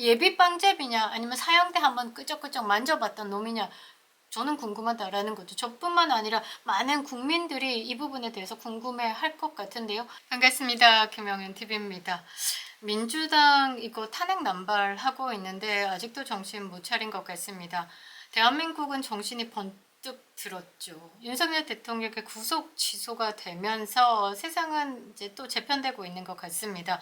예비 빵제비냐 아니면 사형대 한번 끄적끄적 만져봤던 놈이냐, 저는 궁금하다라는 거죠. 저뿐만 아니라 많은 국민들이 이 부분에 대해서 궁금해할 것 같은데요. 반갑습니다. 김영현 TV입니다. 민주당 이거 탄핵 남발하고 있는데 아직도 정신 못 차린 것 같습니다. 대한민국은 정신이 번뜩 들었죠. 윤석열 대통령의 구속 취소가 되면서 세상은 이제 또 재편되고 있는 것 같습니다.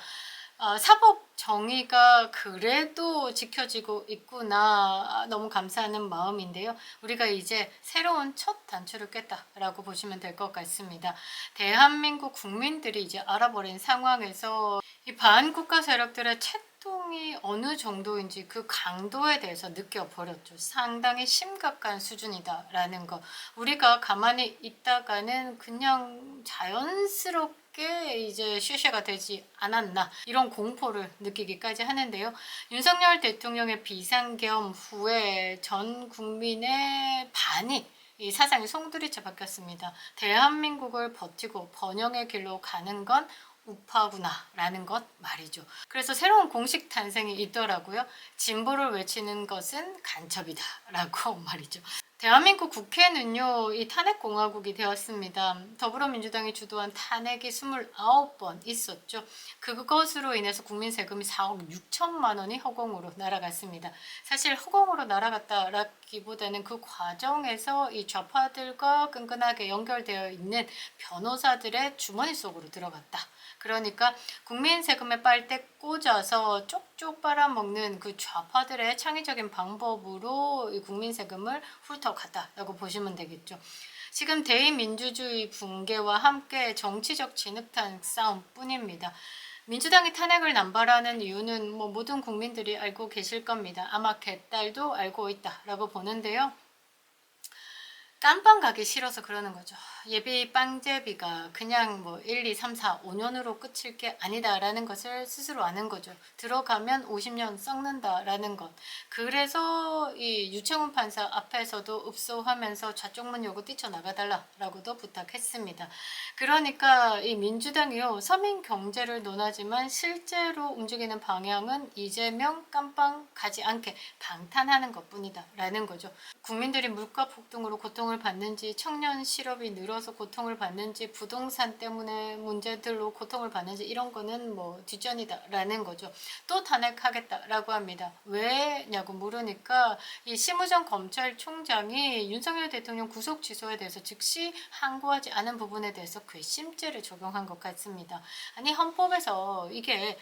사법 정의가 그래도 지켜지고 있구나, 너무 감사하는 마음인데요. 우리가 이제 새로운 첫 단추를 깼다라고 보시면 될 것 같습니다. 대한민국 국민들이 이제 알아버린 상황에서 이 반국가 세력들의 책동이 어느 정도인지 그 강도에 대해서 느껴버렸죠. 상당히 심각한 수준이다라는 거. 우리가 가만히 있다가는 그냥 자연스럽게 이제 슈쉐가 되지 않았나, 이런 공포를 느끼기까지 하는데요. 윤석열 대통령의 비상계엄 후에 전 국민의 반이 이 사상이 송두리째 바뀌었습니다. 대한민국을 버티고 번영의 길로 가는 건 우파구나라는 것 말이죠. 그래서 새로운 공식 탄생이 있더라고요. 진보를 외치는 것은 간첩이다라고 말이죠. 대한민국 국회는요, 이 탄핵공화국이 되었습니다. 더불어민주당이 주도한 탄핵이 29번 있었죠. 그것으로 인해서 국민 세금이 4억 6천만 원이 허공으로 날아갔습니다. 사실 허공으로 날아갔다라기보다는 그 과정에서 이 좌파들과 끈끈하게 연결되어 있는 변호사들의 주머니 속으로 들어갔다. 그러니까 국민 세금에 빨대 꽂아서 쪽쪽 빨아먹는 그 좌파들의 창의적인 방법으로 이 국민 세금을 훑어갔다라고 보시면 되겠죠. 지금 대의민주주의 붕괴와 함께 정치적 진흙탕 싸움뿐입니다. 민주당이 탄핵을 남발하는 이유는 모든 국민들이 알고 계실 겁니다. 아마 개딸도 알고 있다라고 보는데요. 깜빵 가기 싫어서 그러는 거죠. 예비 빵제비가 그냥 1, 2, 3, 4, 5년으로 끝일 게 아니다라는 것을 스스로 아는 거죠. 들어가면 50년 썩는다라는 것. 그래서 이 유채훈 판사 앞에서도 읍소하면서 좌쪽문 요구 뛰쳐나가달라라고도 부탁했습니다. 그러니까 이 민주당이요, 서민 경제를 논하지만 실제로 움직이는 방향은 이재명 깜빵 가지 않게 방탄하는 것뿐이다라는 거죠. 국민들이 물가 폭등으로 고통을 받는지, 청년 실업이 늘어서 고통을 받는지, 부동산 때문에 문제들로 고통을 받는지, 이런 거는 뒷전이다라는 거죠. 또 탄핵하겠다라고 합니다. 왜냐고 물으니까 이 심우정 검찰총장이 윤석열 대통령 구속 취소에 대해서 즉시 항고하지 않은 부분에 대해서 괘씸죄를 적용한 것 같습니다. 아니, 헌법에서 이게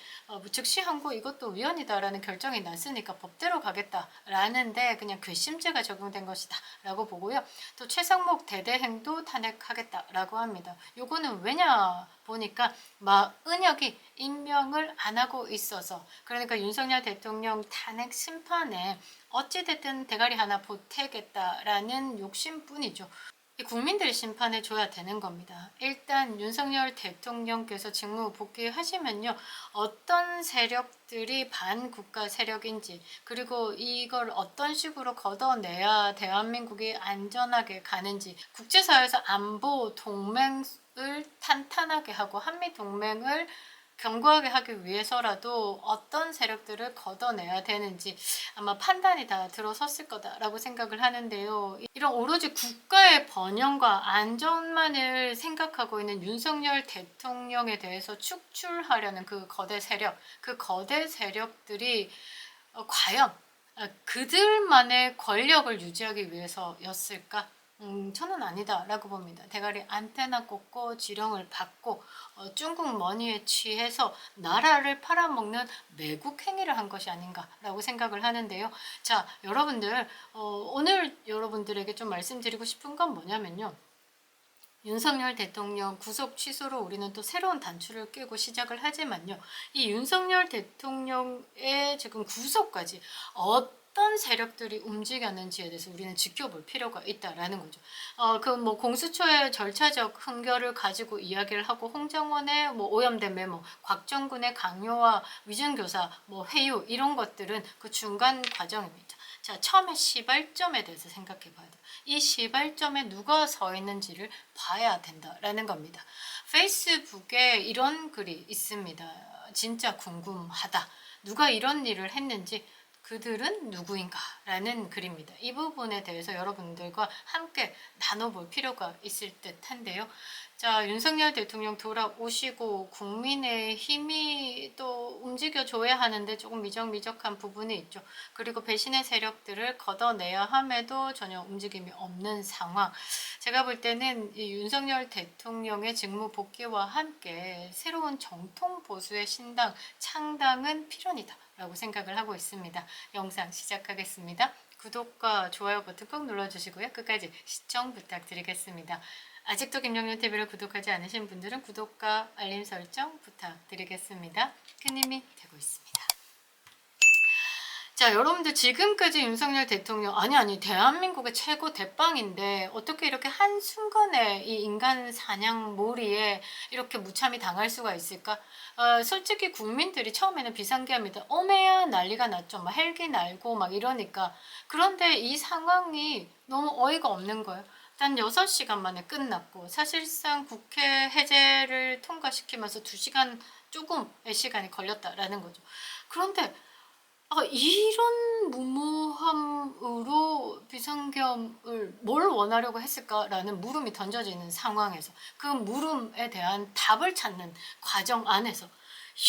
즉시 항고 이것도 위헌이다라는 결정이 났으니까 법대로 가겠다라는데 그냥 괘씸죄가 적용된 것이다 라고 보고요. 또 최상목 대대행도 탄핵하겠다라고 합니다. 요거는 왜냐 보니까 마은혁이 임명을 안 하고 있어서, 그러니까 윤석열 대통령 탄핵 심판에 어찌됐든 대가리 하나 보태겠다라는 욕심뿐이죠. 국민들이 심판해 줘야 되는 겁니다. 일단 윤석열 대통령께서 직무 복귀하시면요, 어떤 세력들이 반국가 세력인지, 그리고 이걸 어떤 식으로 걷어내야 대한민국이 안전하게 가는지, 국제사회에서 안보 동맹을 탄탄하게 하고 한미 동맹을 견고하게 하기 위해서라도 어떤 세력들을 걷어내야 되는지 아마 판단이 다 들어섰을 거다라고 생각을 하는데요. 이런 오로지 국가의 번영과 안전만을 생각하고 있는 윤석열 대통령에 대해서 축출하려는 그 거대 세력, 그 거대 세력들이 과연 그들만의 권력을 유지하기 위해서였을까? 저는 아니다라고 봅니다. 대가리 안테나 꽂고 지령을 받고 중국 머니에 취해서 나라를 팔아먹는 매국 행위를 한 것이 아닌가라고 생각을 하는데요. 자, 여러분들, 오늘 여러분들에게 좀 말씀드리고 싶은 건 뭐냐면요. 윤석열 대통령 구속 취소로 우리는 또 새로운 단추를 깨고 시작을 하지만요. 이 윤석열 대통령의 지금 구속까지 어떤 세력들이 움직였는지에 대해서 우리는 지켜볼 필요가 있다라는 거죠. 공수처의 절차적 흥결을 가지고 이야기를 하고, 홍정원의 오염된 메모, 곽정군의 강요와 위증교사, 회유, 이런 것들은 그 중간 과정입니다. 자, 처음에 시발점에 대해서 생각해 봐야 돼요. 이 시발점에 누가 서 있는지를 봐야 된다라는 겁니다. 페이스북에 이런 글이 있습니다. 진짜 궁금하다. 누가 이런 일을 했는지 그들은 누구인가? 라는 글입니다. 이 부분에 대해서 여러분들과 함께 나눠볼 필요가 있을 듯 한데요. 자, 윤석열 대통령 돌아오시고 국민의 힘이 또 움직여줘야 하는데 조금 미적미적한 부분이 있죠. 그리고 배신의 세력들을 걷어내야 함에도 전혀 움직임이 없는 상황. 제가 볼 때는 이 윤석열 대통령의 직무 복귀와 함께 새로운 정통 보수의 신당 창당은 필연이다 라고 생각을 하고 있습니다. 영상 시작하겠습니다. 구독과 좋아요 버튼 꼭 눌러주시고요. 끝까지 시청 부탁드리겠습니다. 아직도 김영윤 TV를 구독하지 않으신 분들은 구독과 알림 설정 부탁드리겠습니다. 큰 힘이 되고 있습니다. 자, 여러분들 지금까지 윤석열 대통령 아니 대한민국의 최고 대빵인데 어떻게 이렇게 한순간에 이 인간 사냥 몰이에 이렇게 무참히 당할 수가 있을까? 솔직히 국민들이 처음에는 비상계엄이다 오메야 난리가 났죠. 막 헬기 날고 막 이러니까. 그런데 이 상황이 너무 어이가 없는 거예요. 단 6시간 만에 끝났고 사실상 국회 해제를 통과시키면서 2시간 조금의 시간이 걸렸다라는 거죠. 그런데 이런 무모함으로 비상계엄을 뭘 원하려고 했을까라는 물음이 던져지는 상황에서 그 물음에 대한 답을 찾는 과정 안에서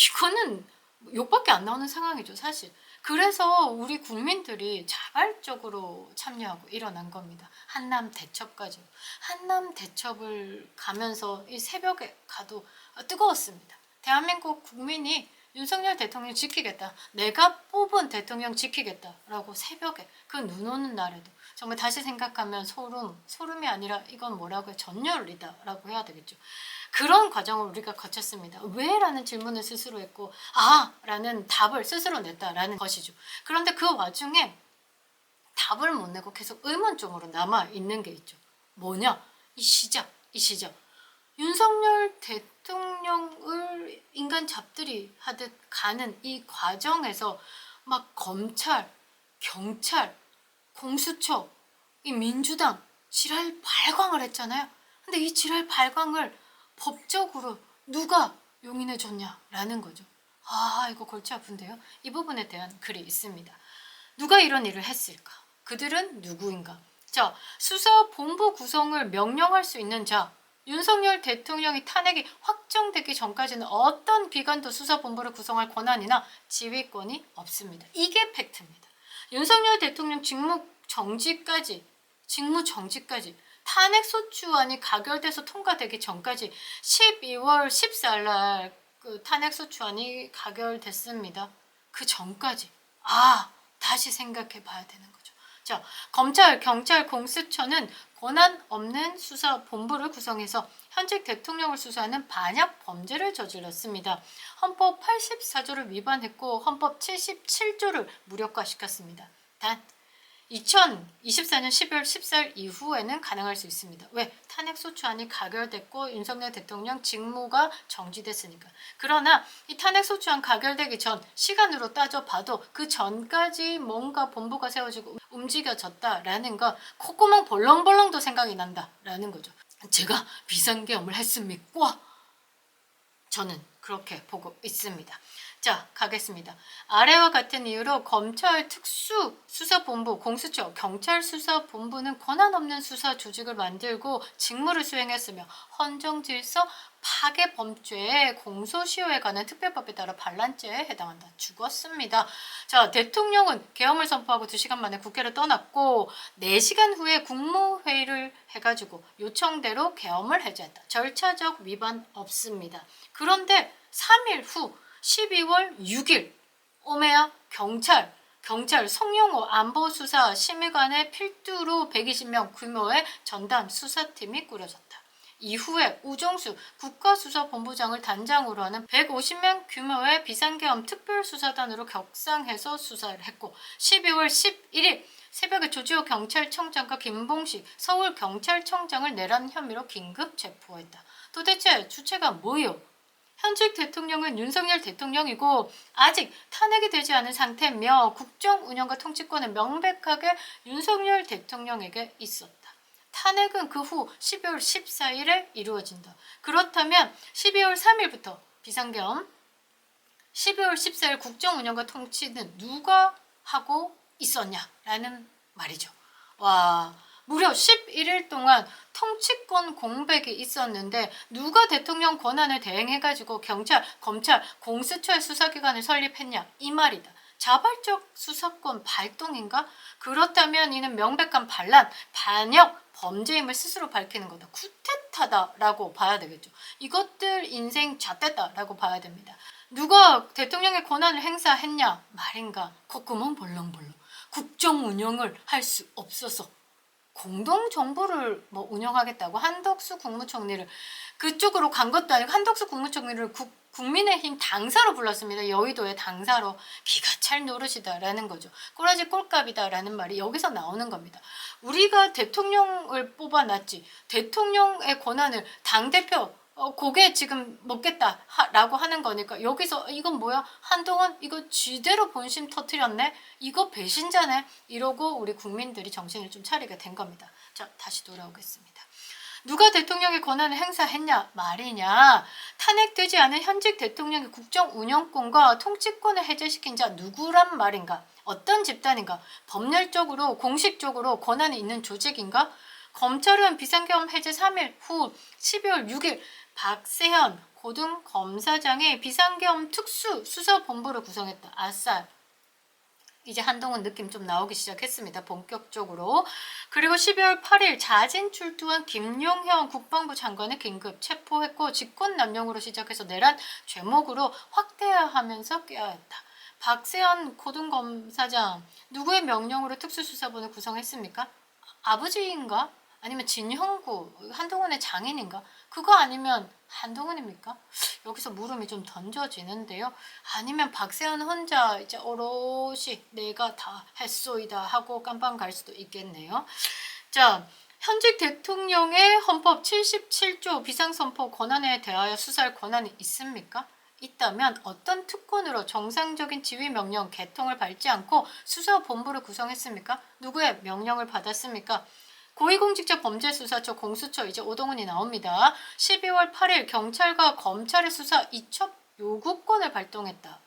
이거는 욕밖에 안 나오는 상황이죠, 사실. 그래서 우리 국민들이 자발적으로 참여하고 일어난 겁니다. 한남 대첩까지. 한남 대첩을 가면서 이 새벽에 가도 뜨거웠습니다. 대한민국 국민이 윤석열 대통령 지키겠다. 내가 뽑은 대통령 지키겠다라고 새벽에 그 눈 오는 날에도 정말 다시 생각하면 소름이 아니라 이건 뭐라고 해? 전열이다라고 해야 되겠죠. 그런 과정을 우리가 거쳤습니다. 왜? 라는 질문을 스스로 했고 라는 답을 스스로 냈다라는 것이죠. 그런데 그 와중에 답을 못 내고 계속 의문점으로 남아있는 게 있죠. 뭐냐? 이 시작. 윤석열 대통령을 인간 잡들이 하듯 가는 이 과정에서 막 검찰, 경찰, 공수처, 이 민주당 지랄 발광을 했잖아요. 근데 이 지랄 발광을 법적으로 누가 용인해 줬냐라는 거죠. 이거 골치 아픈데요. 이 부분에 대한 글이 있습니다. 누가 이런 일을 했을까? 그들은 누구인가? 자, 수사본부 구성을 명령할 수 있는 자, 윤석열 대통령이 탄핵이 확정되기 전까지는 어떤 기관도 수사본부를 구성할 권한이나 지휘권이 없습니다. 이게 팩트입니다. 윤석열 대통령 직무 정지까지 탄핵소추안이 가결돼서 통과되기 전까지 12월 14일 날 그 탄핵소추안이 가결됐습니다. 그 전까지 다시 생각해 봐야 되는 거죠. 자, 검찰, 경찰, 공수처는 권한 없는 수사본부를 구성해서 현직 대통령을 수사하는 반약 범죄를 저질렀습니다. 헌법 84조를 위반했고 헌법 77조를 무력화시켰습니다. 단 2024년 12월 14일 이후에는 가능할 수 있습니다. 왜? 탄핵소추안이 가결됐고 윤석열 대통령 직무가 정지됐으니까. 그러나 이 탄핵소추안 가결되기 전 시간으로 따져봐도 그 전까지 뭔가 본부가 세워지고 움직여졌다라는 거 콧구멍 벌렁벌렁도 생각이 난다라는 거죠. 제가 비상계엄을 했습니까? 저는 그렇게 보고 있습니다. 자, 가겠습니다. 아래와 같은 이유로 검찰 특수수사본부, 공수처, 경찰수사본부는 권한 없는 수사 조직을 만들고 직무를 수행했으며 헌정질서 파괴 범죄에 공소시효에 관한 특별법에 따라 반란죄에 해당한다. 죽었습니다. 자, 대통령은 계엄을 선포하고 2시간 만에 국회를 떠났고 4시간 후에 국무회의를 해가지고 요청대로 계엄을 해제했다. 절차적 위반 없습니다. 그런데 3일 후 12월 6일 오메야 경찰 성용호 안보수사 심의관의 필두로 120명 규모의 전담 수사팀이 꾸려졌다. 이후에 우정수 국가수사본부장을 단장으로 하는 150명 규모의 비상계엄 특별수사단으로 격상해서 수사를 했고 12월 11일 새벽에 조지호 경찰청장과 김봉식 서울경찰청장을 내란 혐의로 긴급 체포했다. 도대체 주체가 뭐예요? 현직 대통령은 윤석열 대통령이고 아직 탄핵이 되지 않은 상태며 국정 운영과 통치권은 명백하게 윤석열 대통령에게 있었다. 탄핵은 그 후 12월 14일에 이루어진다. 그렇다면 12월 3일부터 비상계엄 12월 14일 국정운영과 통치는 누가 하고 있었냐라는 말이죠. 와, 무려 11일 동안 통치권 공백이 있었는데 누가 대통령 권한을 대행해가지고 경찰, 검찰, 공수처의 수사기관을 설립했냐 이 말이다. 자발적 수사권 발동인가? 그렇다면 이는 명백한 반란, 반역, 범죄임을 스스로 밝히는 거다. 쿠데타다라고 봐야 되겠죠. 이것들 인생 잣됐다라고 봐야 됩니다. 누가 대통령의 권한을 행사했냐 말인가? 콧구멍 벌렁벌렁. 국정 운영을 할 수 없어서 공동정부를 뭐 운영하겠다고 한덕수 국무총리를 그쪽으로 간 것도 아니고 한덕수 국무총리를 국민의힘 당사로 불렀습니다. 여의도의 당사로. 기가 찰 노릇이다라는 거죠. 꼬라지 꼴값이다라는 말이 여기서 나오는 겁니다. 우리가 대통령을 뽑아놨지 대통령의 권한을 당대표 고개 지금 먹겠다라고 하는 거니까 여기서 이건 뭐야? 한동안 이거 쥐대로 본심 터뜨렸네? 이거 배신자네? 이러고 우리 국민들이 정신을 좀 차리게 된 겁니다. 자, 다시 돌아오겠습니다. 누가 대통령의 권한을 행사했냐 말이냐. 탄핵되지 않은 현직 대통령의 국정 운영권과 통치권을 해제시킨 자 누구란 말인가. 어떤 집단인가. 법률적으로 공식적으로 권한이 있는 조직인가. 검찰은 비상계엄 해제 3일 후 12월 6일 박세현 고등검사장의 비상계엄 특수수사본부를 구성했다. 아싸. 이제 한동훈 느낌 좀 나오기 시작했습니다. 본격적으로. 그리고 12월 8일 자진 출두한 김용현 국방부 장관을 긴급 체포했고 직권남용으로 시작해서 내란 죄목으로 확대하면서 꾀하였다. 박세현 고등검사장 누구의 명령으로 특수수사본을 구성했습니까? 아버지인가? 아니면 진형구 한동훈의 장인인가? 그거 아니면 한동훈입니까? 여기서 물음이 좀 던져지는데요. 아니면 박세현 혼자 이제 오롯이 내가 다 했소이다 하고 깜빵 갈 수도 있겠네요. 자, 현직 대통령의 헌법 77조 비상선포 권한에 대하여 수사할 권한이 있습니까? 있다면 어떤 특권으로 정상적인 지휘명령 개통을 밟지 않고 수사본부를 구성했습니까? 누구의 명령을 받았습니까? 고위공직자범죄수사처 공수처 이제 오동훈이 나옵니다. 12월 8일 경찰과 검찰의 수사 이첩 요구권을 발동했다.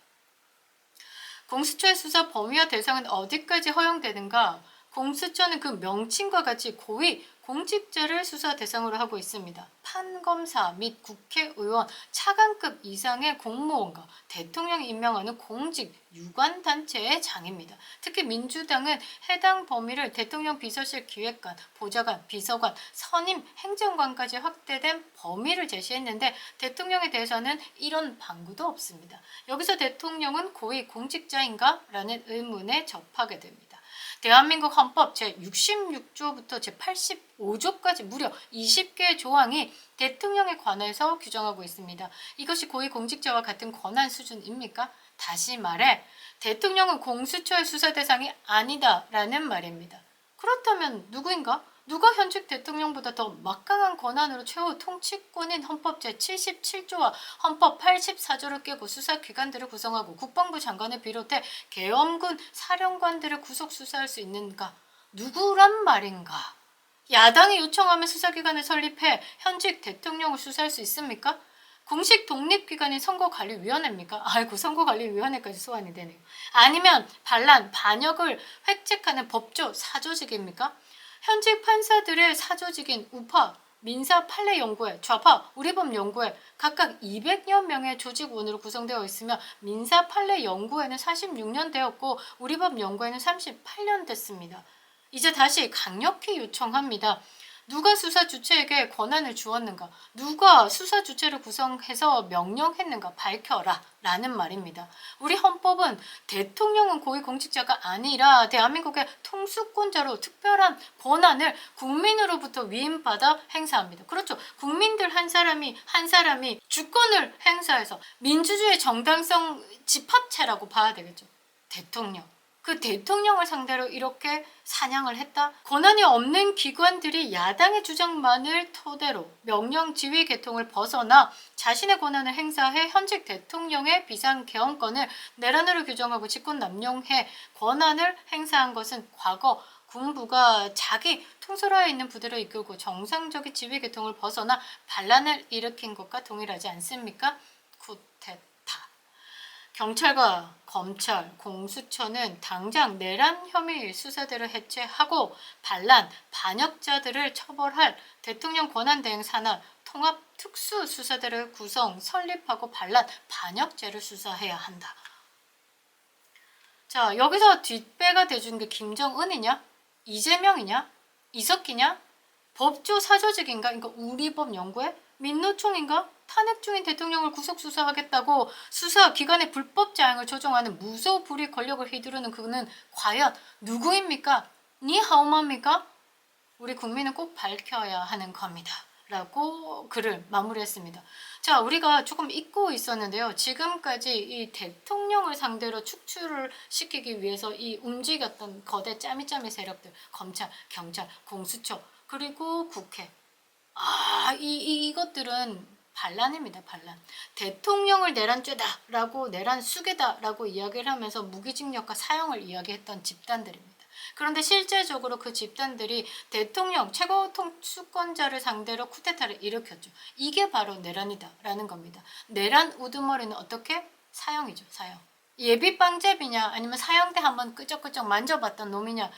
공수처의 수사 범위와 대상은 어디까지 허용되는가? 공수처는 그 명칭과 같이 고위 공직자를 수사 대상으로 하고 있습니다. 판검사 및 국회의원, 차관급 이상의 공무원과 대통령이 임명하는 공직, 유관단체의 장입니다. 특히 민주당은 해당 범위를 대통령 비서실 기획관, 보좌관, 비서관, 선임, 행정관까지 확대된 범위를 제시했는데 대통령에 대해서는 이런 방구도 없습니다. 여기서 대통령은 고위 공직자인가? 라는 의문에 접하게 됩니다. 대한민국 헌법 제66조부터 제85조까지 무려 20개의 조항이 대통령에 관해서 규정하고 있습니다. 이것이 고위공직자와 같은 권한 수준입니까? 다시 말해 대통령은 공수처의 수사 대상이 아니다라는 말입니다. 그렇다면 누구인가? 누가 현직 대통령보다 더 막강한 권한으로 최후 통치권인 헌법 제77조와 헌법 84조를 깨고 수사기관들을 구성하고 국방부 장관을 비롯해 계엄군 사령관들을 구속 수사할 수 있는가? 누구란 말인가? 야당이 요청하면 수사기관을 설립해 현직 대통령을 수사할 수 있습니까? 공식 독립기관인 선거관리위원회입니까? 아이고 선거관리위원회까지 소환이 되네요. 아니면 반란, 반역을 획책하는 법조, 사조직입니까? 현직 판사들의 사조직인 우파, 민사 판례연구회, 좌파, 우리법연구회 각각 200여 명의 조직원으로 구성되어 있으며 민사 판례연구회는 46년 되었고 우리법연구회는 38년 됐습니다. 이제 다시 강력히 요청합니다. 누가 수사 주체에게 권한을 주었는가? 누가 수사 주체를 구성해서 명령했는가? 밝혀라 라는 말입니다. 우리 헌법은 대통령은 고위공직자가 아니라 대한민국의 통수권자로 특별한 권한을 국민으로부터 위임받아 행사합니다. 그렇죠. 국민들 한 사람이 주권을 행사해서 민주주의 정당성 집합체라고 봐야 되겠죠. 대통령. 그 대통령을 상대로 이렇게 사냥을 했다? 권한이 없는 기관들이 야당의 주장만을 토대로 명령 지휘 계통을 벗어나 자신의 권한을 행사해 현직 대통령의 비상계엄권을 내란으로 규정하고 직권남용해 권한을 행사한 것은 과거 군부가 자기 통솔하에 있는 부대를 이끌고 정상적인 지휘 계통을 벗어나 반란을 일으킨 것과 동일하지 않습니까? 쿠데타. 경찰과 검찰, 공수처는 당장 내란 혐의 수사대를 해체하고 반란, 반역자들을 처벌할 대통령 권한대행 산하 통합 특수수사대를 구성, 설립하고 반란, 반역죄를 수사해야 한다. 자, 여기서 뒷배가 돼준 게 김정은이냐? 이재명이냐? 이석기냐? 법조 사조직인가? 그러니까 우리법 연구회? 민노총인가? 탄핵 중인 대통령을 구속 수사하겠다고 수사 기관의 불법 자행을 조종하는 무소불위 권력을 휘두르는 그는 과연 누구입니까? 니 하오마입니까? 우리 국민은 꼭 밝혀야 하는 겁니다. 라고 글을 마무리했습니다. 자, 우리가 조금 잊고 있었는데요. 지금까지 이 대통령을 상대로 축출을 시키기 위해서 이 움직였던 거대 짜미짜미 세력들, 검찰, 경찰, 공수처, 그리고 국회. 이것들은 반란입니다. 반란. 대통령을 내란죄다라고 내란 수괴다라고 이야기를 하면서 무기징역과 사형을 이야기했던 집단들입니다. 그런데 실제적으로 그 집단들이 대통령 최고 통수권자를 상대로 쿠데타를 일으켰죠. 이게 바로 내란이다라는 겁니다. 내란 우두머리는 어떻게? 사형이죠. 사형. 예비빵제비냐 아니면 사형대 한번 끄적끄적 만져봤던 놈이냐,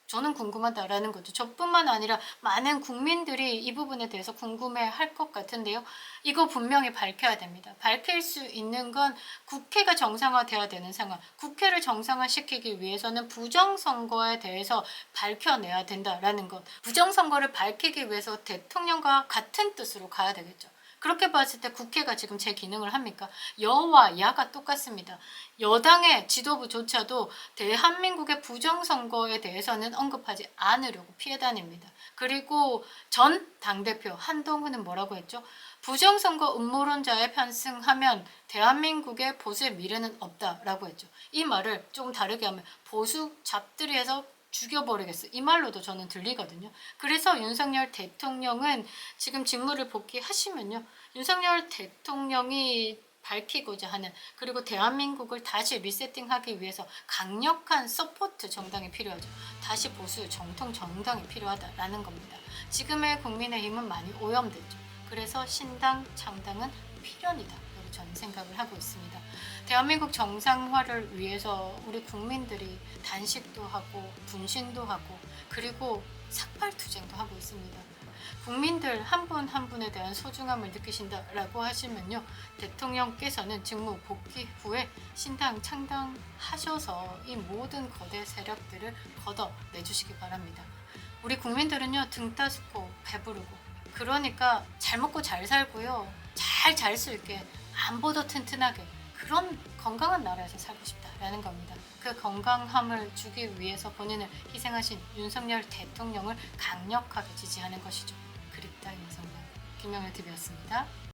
저는 궁금하다라는 거죠. 저뿐만 아니라 많은 국민들이 이 부분에 대해서 궁금해할 것 같은데요. 이거 분명히 밝혀야 됩니다. 밝힐 수 있는 건 국회가 정상화돼야 되는 상황. 국회를 정상화시키기 위해서는 부정선거에 대해서 밝혀내야 된다라는 것. 부정선거를 밝히기 위해서 대통령과 같은 뜻으로 가야 되겠죠. 그렇게 봤을 때 국회가 지금 제 기능을 합니까? 여와 야가 똑같습니다. 여당의 지도부조차도 대한민국의 부정선거에 대해서는 언급하지 않으려고 피해 다닙니다. 그리고 전 당대표 한동훈은 뭐라고 했죠? 부정선거 음모론자에 편승하면 대한민국의 보수의 미래는 없다라고 했죠. 이 말을 조금 다르게 하면 보수 잡들이에서 죽여버리겠어. 이 말로도 저는 들리거든요. 그래서 윤석열 대통령은 지금 직무를 복귀하시면요. 윤석열 대통령이 밝히고자 하는, 그리고 대한민국을 다시 리세팅하기 위해서 강력한 서포트 정당이 필요하죠. 다시 보수 정통 정당이 필요하다라는 겁니다. 지금의 국민의힘은 많이 오염됐죠. 그래서 신당 창당은 필연이다. 저는 생각을 하고 있습니다. 대한민국 정상화를 위해서 우리 국민들이 단식도 하고 분신도 하고 그리고 삭발투쟁도 하고 있습니다. 국민들 한 분 한 분에 대한 소중함을 느끼신다라고 하시면요. 대통령께서는 직무 복귀 후에 신당 창당하셔서 이 모든 거대 세력들을 걷어내주시기 바랍니다. 우리 국민들은요. 등 따숩고 배부르고 그러니까 잘 먹고 잘 살고요. 잘 잘 수 있게 안보도 튼튼하게 그런 건강한 나라에서 살고 싶다라는 겁니다. 그 건강함을 주기 위해서 본인을 희생하신 윤석열 대통령을 강력하게 지지하는 것이죠. 그립다 윤석열. 김영일 TV였습니다.